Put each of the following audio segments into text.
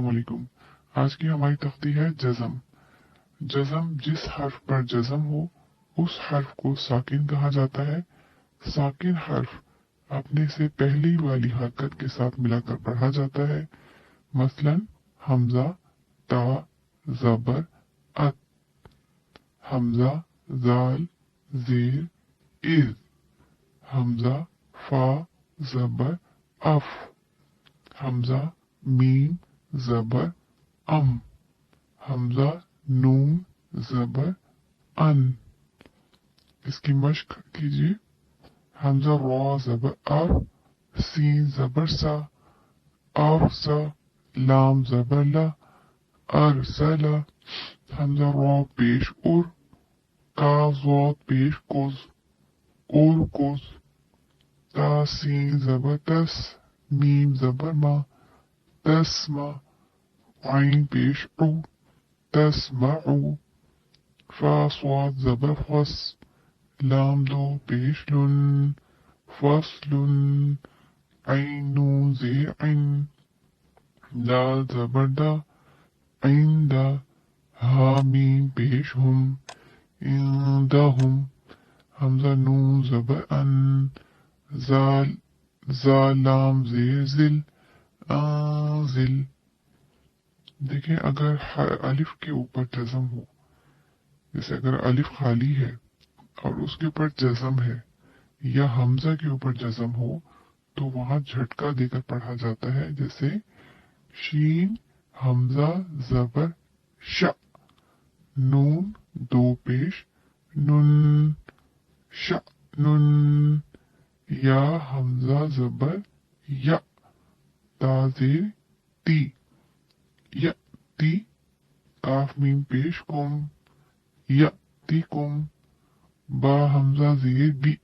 वालेकुम। आज की हमारी तख्ती है जज़म। जज़म जिस हर्फ पर जज़म हो उस हर्फ को साकिन कहा जाता है। साकिन हर्फ अपने से पहली वाली हरकत के साथ मिलाकर पढ़ा जाता है। मसलन हमजा, ता, ज़बर, अत। हमजा, जाल, ज़ेर, इज़। हमजा, फा, ज़बर, अफ। हमजा, मीम, ज़बर, अम। हमजा, नून, ज़बर, अन। इसकी मश्क कीजिए। हमजा, रा, ज़बर, अर, सीन, ज़बर, सा, अर, सा, लाम, ज़बर, ला, अर, सला। हमजा, रा पेश उर, काफ ज़ाद पेश कुज, उर कुज। ता, सीन, ज़बर, तस, मीम, ज़बर, मा, तस्मा। आइन पेश उ, तस्मउ। फा स्वाद ज़बर फस, लाम दो पेश लुन, फसलुन। ऐन नून ज़ेर ऐन, दाल ज़बर दा, ऐंदा। हा मीम पेश हुम, इंदहुम। हमजा नून ज़बर अन, जाल लाम ज़ेर ज़िल, आज़िल। देखें, अगर अलिफ के ऊपर जज़म हो, जैसे अगर अलिफ खाली है और उसके ऊपर जज़म है, या हमजा के ऊपर जज़म हो, तो वहां झटका देकर पढ़ा जाता है। जैसे शीन, हमजा, ज़बर, श। नून दो पेश, नुन, श, नुन। या, हमजा, ज़बर, या, ताज़ेर, ती, यती। काफ मीम पेश कुम, यतीकुम। बा हमजा ज़ेर बी,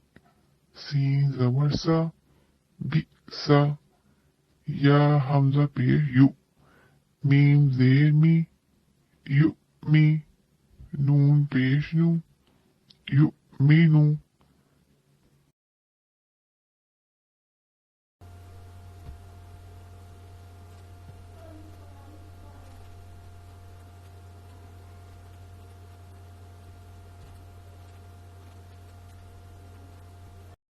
सीन ज़बर सा, बी सा। या हमजा पेश यू, मीम ज़ेर मी, यू मी। नून पेश नू, यू मीनू।